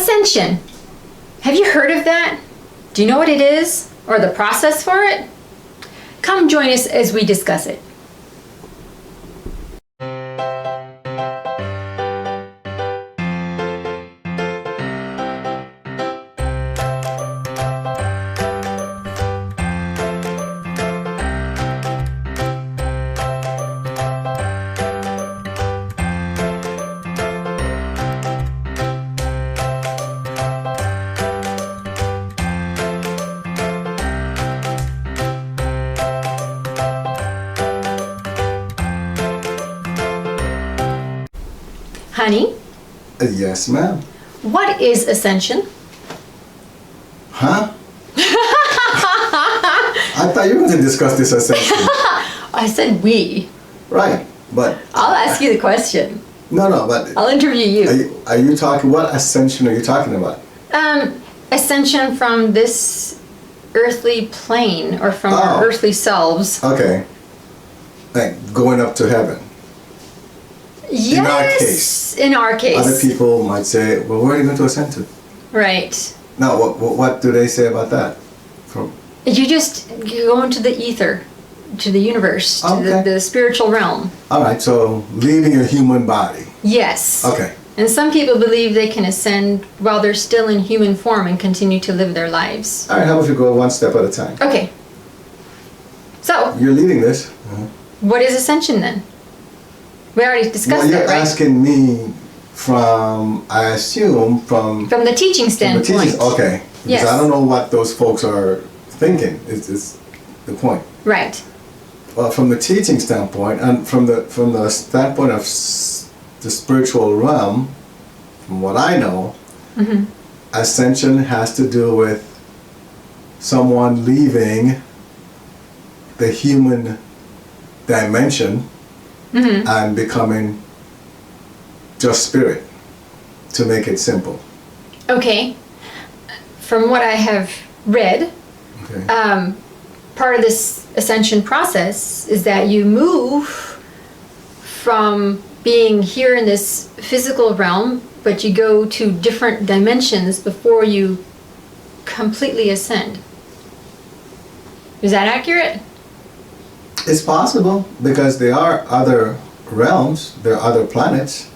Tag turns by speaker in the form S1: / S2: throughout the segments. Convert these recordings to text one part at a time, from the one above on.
S1: Ascension. Have you heard of that? Do you know what it is or the process for it? Come join us as we discuss it. Honey,
S2: Yes, ma'am.
S1: what is Ascension?
S2: Huh? I thought you were going to discuss this Ascension.
S1: I said we.
S2: Right, but...
S1: I'll ask you the question.
S2: No, but...
S1: I'll interview you.
S2: Are you talking... What Ascension are you talking about?
S1: Ascension from this earthly plane or from our
S2: Oh.
S1: earthly selves.
S2: Okay. Like going up to heaven.
S1: Yes.
S2: In our case.
S1: In our case.
S2: Other people might say, well, where are you going to ascend to?
S1: Right.
S2: Now, what do they say about that?
S1: You go into the ether, to the universe, to
S2: Okay.
S1: the spiritual realm.
S2: All right, so leaving your human body.
S1: Yes.
S2: Okay.
S1: And some people believe they can ascend while they're still in human form and continue to live their lives.
S2: All right, how about we go one step at a time?
S1: Okay. So,
S2: You're leading this.
S1: what is ascension then? We already discussed
S2: Well, you're
S1: that, right?
S2: asking me from, I assume, from
S1: From the teaching
S2: the
S1: standpoint.
S2: teachings. Okay. Because
S1: Yes.
S2: I don't know what those folks are thinking. Is the point.
S1: Right.
S2: Well, from the teaching standpoint, and from the standpoint of the spiritual realm, from what I know,
S1: Mm-hmm.
S2: ascension has to do with someone leaving the human dimension
S1: Mm-hmm.
S2: and becoming just spirit, to make it simple.
S1: Okay. From what I have read,
S2: Okay.
S1: part of this ascension process is that you move from being here in this physical realm, but you go to different dimensions before you completely ascend. Is that accurate?
S2: It's possible, because there are other realms, there are other planets.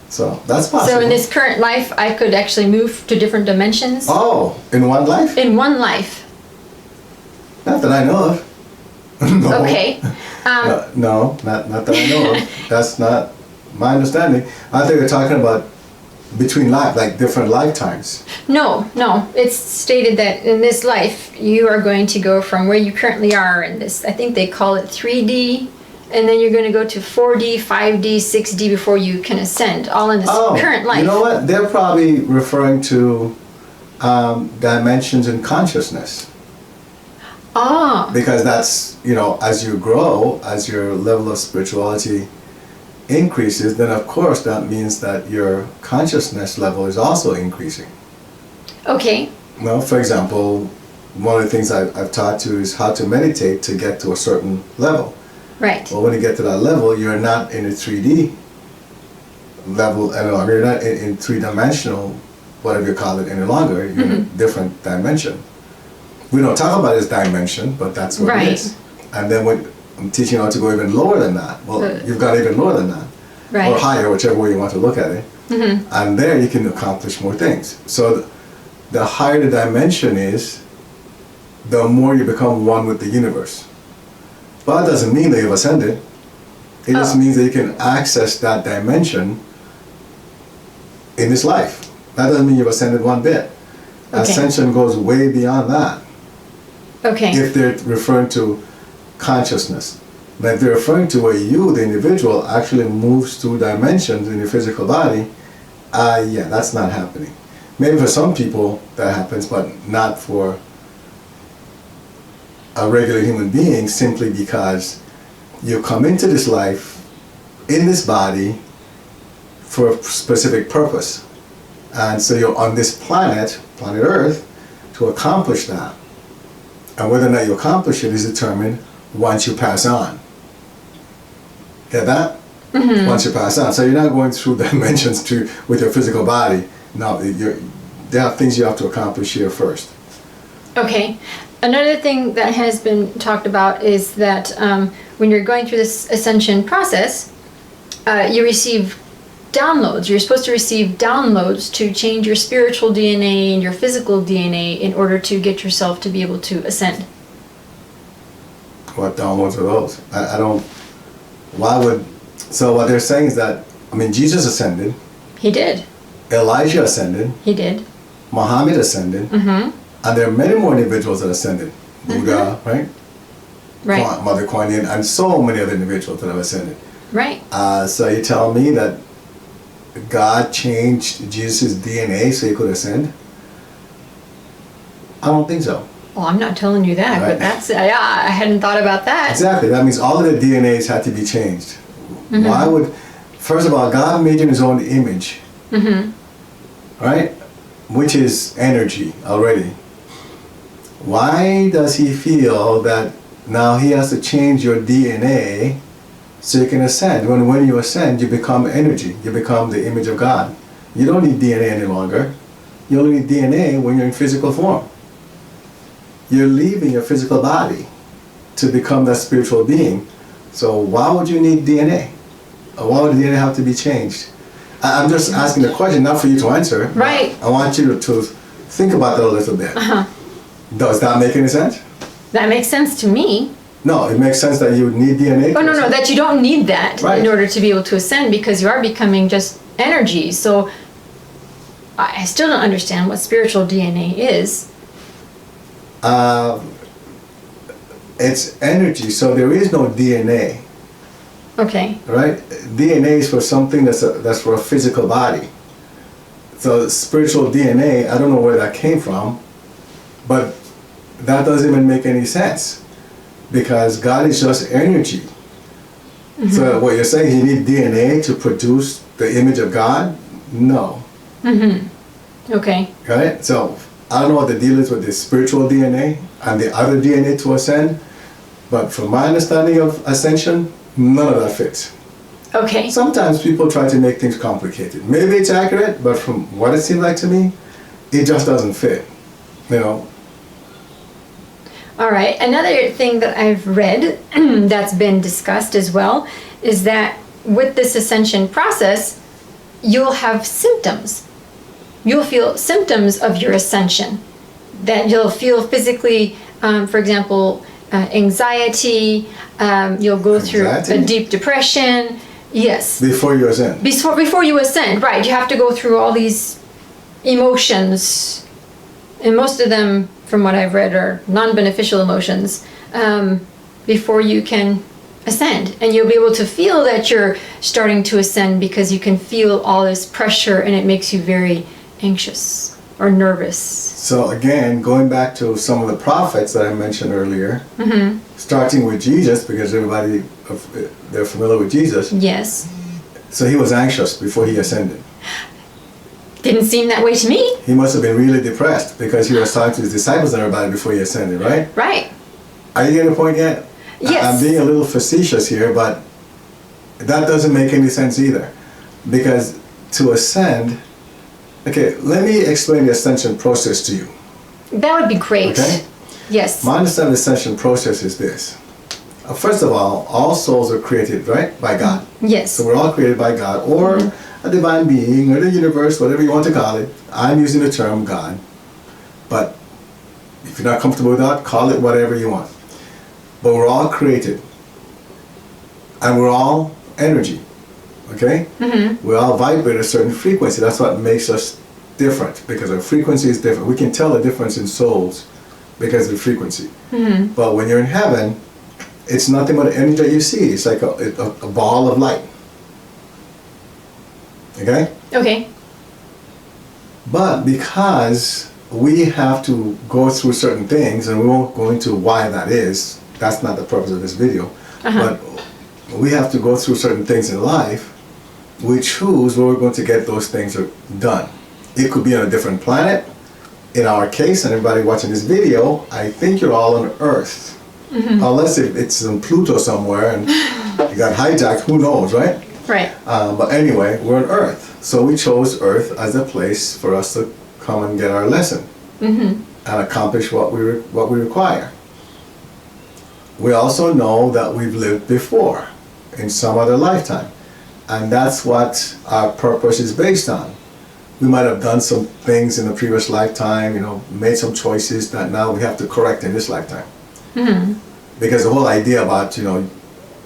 S2: So that's possible.
S1: So in this current life, I could actually move to different dimensions
S2: Oh, in one life?
S1: in one life.
S2: Not that I know of. No.
S1: Okay.
S2: No, not that I know of. That's not my understanding. I think you're talking about between like different lifetimes.
S1: No. It's stated that in this life, you are going to go from where you currently are in this, I think they call it 3D, and then you're going to go to 4D, 5D, 6D before you can ascend, all in this current life.
S2: You know what? They're probably referring to dimensions in consciousness.
S1: Ah,
S2: Because that's, as you grow, as your level of spirituality increases, then of course that means that your consciousness level is also increasing.
S1: okay.
S2: Well, for example, one of the things I've taught you is how to meditate to get to a certain level.
S1: Right.
S2: Well, when you get to that level, you're not in a 3D level any longer. You're not in three-dimensional, whatever you call it, any longer. You're in a different dimension. We don't talk about it as dimension, but that's what
S1: Right.
S2: it is. And then when I'm teaching you how to go even lower than that, well, you've got even lower than that.
S1: Right.
S2: Or higher, whichever way you want to look at it.
S1: Mm-hmm.
S2: And there you can accomplish more things. So the higher the dimension is, the more you become one with the universe. But that doesn't mean that you've ascended. It just
S1: Oh.
S2: means that you can access that dimension in this life. That doesn't mean you've ascended one bit.
S1: Okay.
S2: Ascension goes way beyond that.
S1: Okay.
S2: If they're referring to consciousness. But if they're referring to where you, the individual, actually moves through dimensions in your physical body, yeah, that's not happening. Maybe for some people that happens, but not for a regular human being, simply because you come into this life, in this body, for a specific purpose. And so you're on this planet Earth, to accomplish that. And whether or not you accomplish it is determined once you pass on. Get that? Mm-hmm. Once you pass on. So you're not going through dimensions with your physical body No, there are things you have to accomplish here first.
S1: Okay. Another thing that has been talked about is that when you're going through this ascension process, you receive downloads. You're supposed to receive downloads to change your spiritual DNA and your physical DNA in order to get yourself to be able to ascend.
S2: What downloads are those? I don't. Why would? So what they're saying is that, I mean, Jesus ascended.
S1: He did.
S2: Elijah ascended.
S1: He did.
S2: Muhammad ascended.
S1: Mm-hmm.
S2: And there are many more individuals that ascended. Buddha, right?
S1: Right.
S2: Mother Kuan Yin, and so many other individuals that have ascended.
S1: Right.
S2: So you tell me that God changed Jesus' DNA so he could ascend? I don't think so.
S1: Well, I'm not telling you that,
S2: Right.
S1: but that's, yeah, I hadn't thought about that.
S2: Exactly. That means all of the DNAs had to be changed.
S1: Mm-hmm.
S2: Why would, first of all, God made you in his own image,
S1: Mm-hmm.
S2: right? Which is energy already. Why does he feel that now he has to change your DNA so you can ascend? When you ascend, you become energy. You become the image of God. You don't need DNA any longer. You only need DNA when you're in physical form. You're leaving your physical body to become that spiritual being. So why would you need DNA? Or why would the DNA have to be changed? I'm just asking the question, not for you to answer.
S1: Right.
S2: I want you to think about that a little bit.
S1: Uh-huh.
S2: Does that make any sense?
S1: That makes sense to me.
S2: No, it makes sense that you would need DNA.
S1: Oh, no, that you don't need that
S2: Right.
S1: in order to be able to ascend because you are becoming just energy. So I still don't understand what spiritual DNA is.
S2: It's energy, so there is no DNA,
S1: Okay.
S2: right? DNA is for something that's for a physical body. So spiritual DNA, I don't know where that came from, but that doesn't even make any sense because God is just energy.
S1: Mm-hmm.
S2: So what you're saying, you need DNA to produce the image of God? No.
S1: Mm-hmm. Okay.
S2: Right? So I don't know what the deal is with the spiritual DNA and the other DNA to ascend, but from my understanding of ascension, none of that fits.
S1: Okay.
S2: Sometimes people try to make things complicated. Maybe it's accurate, but from what it seems like to me, it just doesn't fit. You know?
S1: All right. Another thing that I've read that's been discussed as well is that with this ascension process, you'll have symptoms. You'll feel symptoms of your ascension. That you'll feel physically, for example, anxiety. You'll go through
S2: Anxiety?
S1: a deep depression. Yes.
S2: Before you ascend.
S1: Before you ascend, right? You have to go through all these emotions, and most of them, from what I've read, are non-beneficial emotions before you can ascend. And you'll be able to feel that you're starting to ascend because you can feel all this pressure and it makes you very anxious or nervous.
S2: So again, going back to some of the prophets that I mentioned earlier,
S1: Mm-hmm.
S2: starting with Jesus, because everybody, they're familiar with Jesus.
S1: Yes.
S2: So he was anxious before he ascended.
S1: Didn't seem that way to me.
S2: He must have been really depressed because he was talking to his disciples and everybody before he ascended, right?
S1: Right.
S2: Are you getting the point yet?
S1: Yes.
S2: I'm being a little facetious here, but that doesn't make any sense either. Because to ascend, okay, let me explain the ascension process to you.
S1: That would be great.
S2: Okay?
S1: Yes.
S2: My understanding of the ascension process is this. First of all souls are created, right, by God.
S1: Yes.
S2: So we're all created by God, or a divine being, or the universe, whatever you want to call it. I'm using the term God. But if you're not comfortable with that, call it whatever you want. But we're all created. And we're all energy. Okay?
S1: Mm-hmm.
S2: We all vibrate at a certain frequency. That's what makes us different, because our frequency is different. We can tell the difference in souls because of the frequency.
S1: Mm-hmm.
S2: But when you're in heaven, it's nothing but energy that you see. It's like a ball of light. Okay?
S1: Okay.
S2: But because we have to go through certain things, and we won't go into why that is, that's not the purpose of this video,
S1: Uh-huh.
S2: but we have to go through certain things in life, we choose where we're going to get those things done. It could be on a different planet. In our case, and everybody watching this video, I think you're all on Earth. Mm-hmm. Unless it's in Pluto somewhere and you got hijacked, who knows, right?
S1: Right.
S2: But anyway, we're on Earth. So we chose Earth as a place for us to come and get our lesson and accomplish what we require. We also know that we've lived before in some other lifetime. And that's what our purpose is based on. We might have done some things in the previous lifetime, made some choices that now we have to correct in this lifetime. Because the whole idea about, you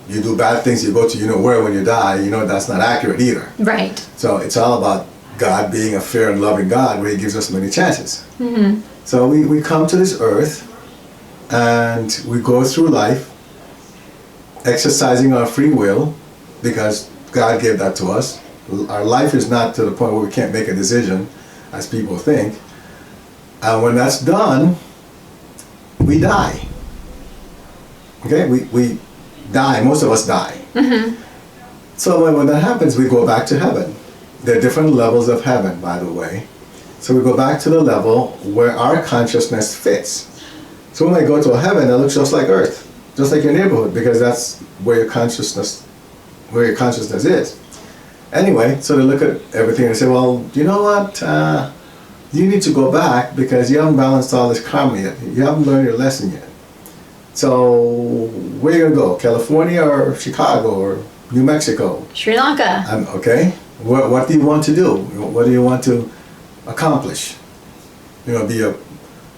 S2: do bad things, you go to where when you die, that's not accurate either.
S1: Right.
S2: So it's all about God being a fair and loving God where He gives us many chances. So we come to this earth and we go through life exercising our free will because God gave that to us. Our life is not to the point where we can't make a decision, as people think. And when that's done, we die. Okay? We die. Most of us die. So when that happens, we go back to heaven. There are different levels of heaven, by the way. So we go back to the level where our consciousness fits. So we might go to a heaven that looks just like Earth, just like your neighborhood, because that's where your consciousness is. Anyway, so they look at everything and say, well, you know what? You need to go back because you haven't balanced all this karma yet. You haven't learned your lesson yet. So where are you going to go? California or Chicago or New Mexico?
S1: Sri Lanka.
S2: Okay. What do you want to do? What do you want to accomplish? Be a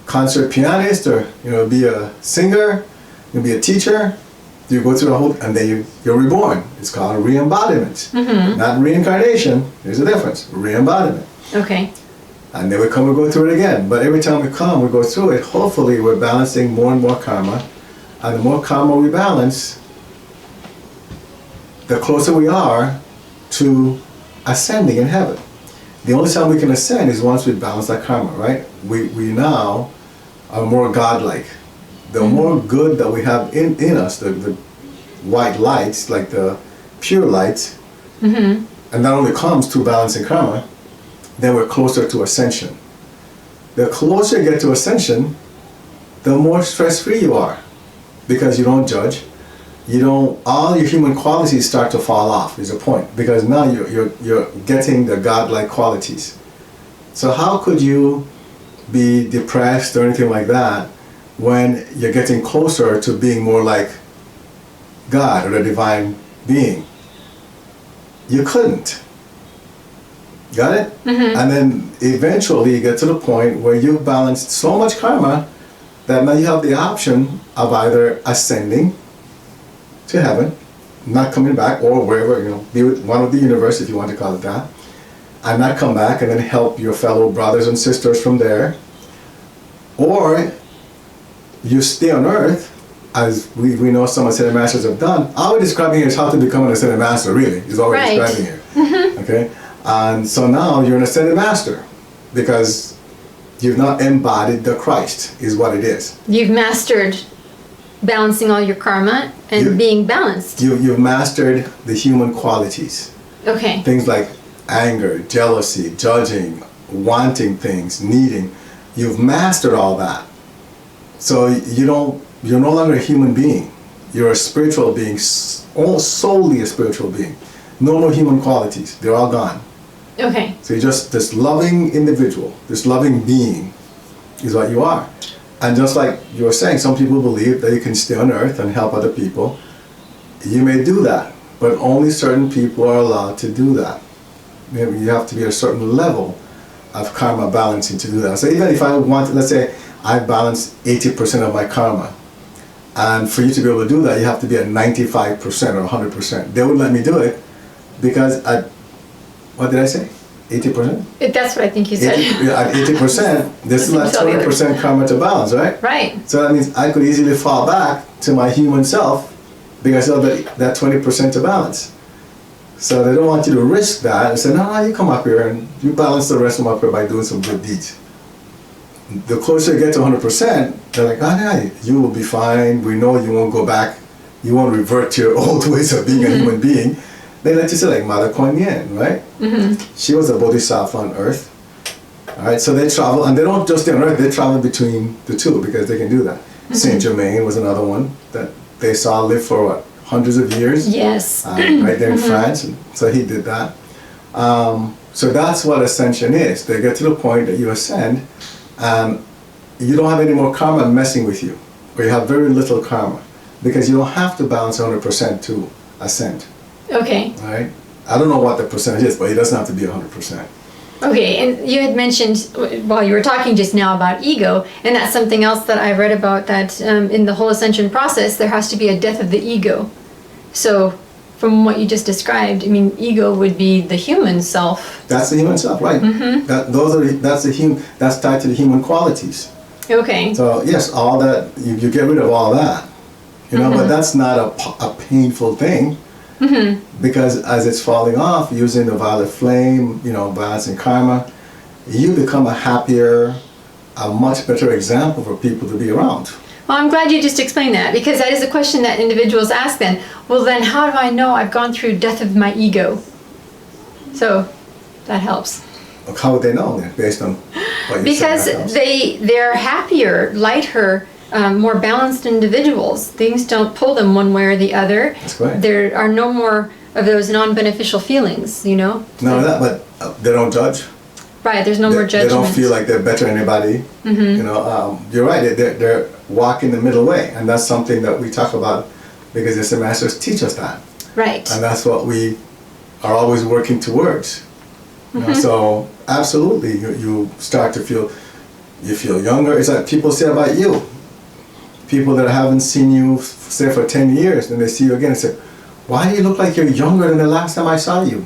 S2: concert pianist or, be a singer? Be a teacher? You go through the whole, and then you're reborn. It's called re-embodiment. Not reincarnation. There's a difference. Re-embodiment.
S1: Okay.
S2: And then we come and go through it again. But every time we go through it, hopefully we're balancing more and more karma. And the more karma we balance, the closer we are to ascending in heaven. The only time we can ascend is once we balance that karma, right? We now are more godlike. The more good that we have in us, the white lights, like the pure light, and that only comes through balancing karma, then we're closer to ascension. The closer you get to ascension, the more stress-free you are, because you don't judge. All your human qualities start to fall off, is the point, because now you're getting the godlike qualities. So how could you be depressed or anything like that when you're getting closer to being more like God or the divine being? You couldn't. Got it? And then eventually you get to the point where you've balanced so much karma that now you have the option of either ascending to heaven, not coming back, or wherever, be with one of the universe, if you want to call it that, and not come back and then help your fellow brothers and sisters from there. Or you stay on earth, as we know some Ascended Masters have done. All we're describing here is how to become an Ascended Master, really, is all we're describing here. Okay? And so now you're an Ascended Master, because you've not embodied the Christ, is what it is.
S1: You've mastered balancing all your karma and being balanced.
S2: You've mastered the human qualities.
S1: Okay.
S2: Things like anger, jealousy, judging, wanting things, needing. You've mastered all that. So you're no longer a human being. You're a spiritual being, solely a spiritual being. No more human qualities. They're all gone.
S1: Okay.
S2: So you're just this loving individual, this loving being is what you are. And just like you were saying, some people believe that you can stay on earth and help other people. You may do that, but only certain people are allowed to do that. You have to be at a certain level of karma balancing to do that. So even if I want, let's say I balance 80% of my karma, and for you to be able to do that, you have to be at 95% or 100%. They wouldn't let me do it because what did I say? 80%?
S1: That's what I think you said.
S2: At 80%, there's still at 20% karma to balance, right?
S1: Right.
S2: So that means I could easily fall back to my human self because I still have that 20% to balance. So they don't want you to risk that and say, no, you come up here and you balance the rest of them up here by doing some good deeds. The closer you get to 100%, they're like, yeah, you will be fine. We know you won't go back. You won't revert to your old ways of being a human being. They let you say, like Mother Kuan Yin, right? She was a bodhisattva on earth. All right, so they travel, and they don't just stay on earth, they travel between the two because they can do that. Saint Germain was another one that they saw live for hundreds of years.
S1: Yes.
S2: Right there in France. And so he did that. So that's what ascension is. They get to the point that you ascend and you don't have any more karma messing with you, or you have very little karma, because you don't have to balance 100% to ascend.
S1: Okay.
S2: Right? I don't know what the percentage is, but it doesn't have to be 100%.
S1: Okay, and you had mentioned while you were talking just now about ego, and that's something else that I read about, that in the whole ascension process, there has to be a death of the ego. So, from what you just described, I mean, ego would be the human self.
S2: That's the human self, right?
S1: Mm-hmm.
S2: That's tied to the human qualities.
S1: Okay.
S2: So yes, all that you get rid of all that, you know, but that's not a painful thing. Because as it's falling off, using the violet flame, you know, balancing karma, you become a happier, a much better example for people to be around.
S1: Well, I'm glad you just explained that, because that is a question that individuals ask then. Well, then how do I know I've gone through death of my ego? So that helps.
S2: How would they know then, based on what you
S1: Because they're happier, lighter, more balanced individuals. Things don't pull them one way or the other.
S2: That's correct.
S1: There are no more of those non-beneficial feelings, you know?
S2: No, that, but they don't judge.
S1: Right, there's no more judgment.
S2: They don't feel like they're better than anybody. You know, you're right, they're walking the middle way, and that's something that we talk about because the masters teach us that.
S1: Right.
S2: And that's what we are always working towards. You know, so absolutely, you start to feel, you feel younger. It's like people say about you. People that haven't seen you, say, for 10 years, and they see you again and say, why do you look like you're younger than the last time I saw you?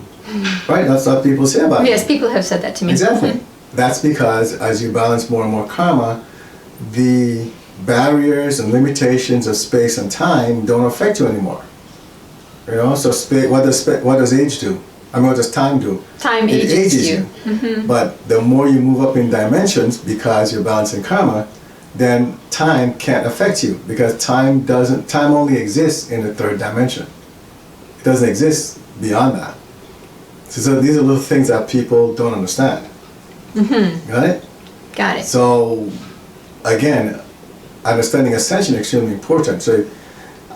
S2: Right? That's what people say about you.
S1: Yes, people have said that to me.
S2: Exactly. That's because as you balance more and more karma, the barriers and limitations of space and time don't affect you anymore. You know, so what does age do? I mean, what does time do?
S1: Time
S2: It
S1: ages you.
S2: But the more you move up in dimensions, because you're balancing karma, then time can't affect you, because time only exists in the third dimension. It doesn't exist beyond that. So these are little things that people don't understand. Got it?
S1: Got it.
S2: So again, understanding ascension is extremely important. So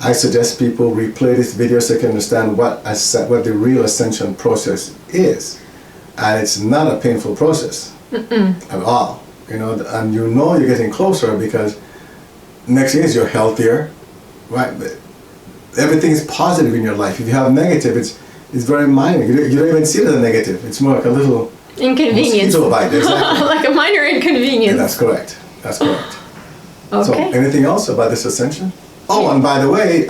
S2: I suggest people replay this video so they can understand what the real ascension process is. And it's not a painful process at all. You know, and you know you're getting closer because next thing is you're healthier, right? Everything is positive in your life. If you have negative, it's very minor. You don't even see it as a negative. It's more like a little
S1: inconvenience.
S2: mosquito bite, exactly.
S1: Like a minor inconvenience.
S2: Yeah, that's correct. That's correct.
S1: Okay.
S2: So, anything else about this ascension? Oh, and by the way,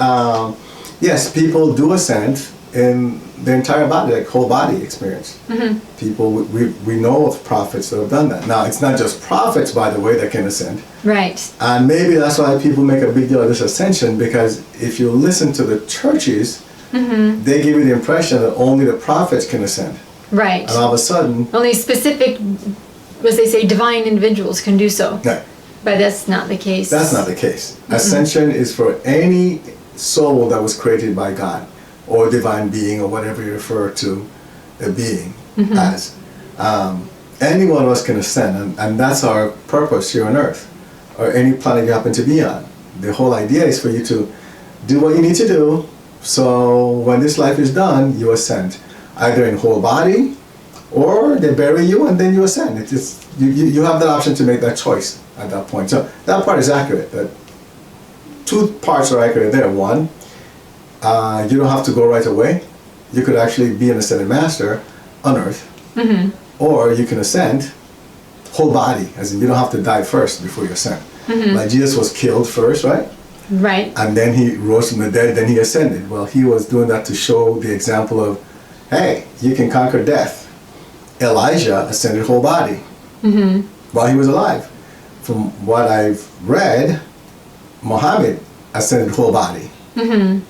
S2: yes, people do ascend in the entire body, like whole body experience. People, we know of prophets that have done that. Now, it's not just prophets, by the way, that can ascend.
S1: Right.
S2: And maybe that's why people make a big deal of this ascension, because if you listen to the churches, they give you the impression that only the prophets can ascend.
S1: Right.
S2: And all of a sudden...
S1: Only specific, as they say, divine individuals can do so.
S2: No,
S1: But that's not the case.
S2: that's not the case. Ascension is for any soul that was created by God, or divine being, or whatever you refer to a being as. Any one of us can ascend, and that's our purpose here on Earth, or any planet you happen to be on. The whole idea is for you to do what you need to do, so when this life is done, you ascend, either in whole body, or they bury you and then you ascend. It's just, you have that option to make that choice at that point. So that part is accurate. That two parts are accurate there. One, you don't have to go right away. You could actually be an ascended master on Earth, or you can ascend whole body, as in you don't have to die first before you ascend. Like Jesus was killed first, right?
S1: Right.
S2: And then he rose from the dead, then he ascended. Well, he was doing that to show the example of, hey, you can conquer death. Elijah ascended whole body while he was alive. From what I've read, Muhammad ascended whole body. And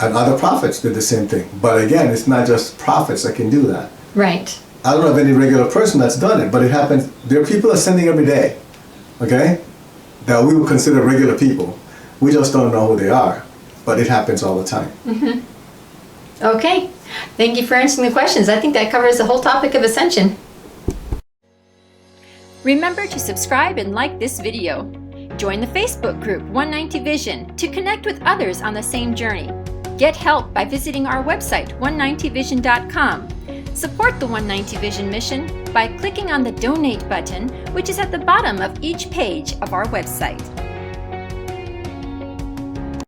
S2: other prophets did the same thing. But again, it's not just prophets that can do that.
S1: Right.
S2: I don't know of any regular person that's done it, but it happens. There are people ascending every day, okay, that we would consider regular people. We just don't know who they are, but it happens all the time.
S1: Okay. Thank you for answering the questions. I think that covers the whole topic of ascension. Remember to subscribe and like this video. Join the Facebook group 190 Vision to connect with others on the same journey. Get help by visiting our website, 190vision.com. Support the 190 Vision mission by clicking on the Donate button, which is at the bottom of each page of our website.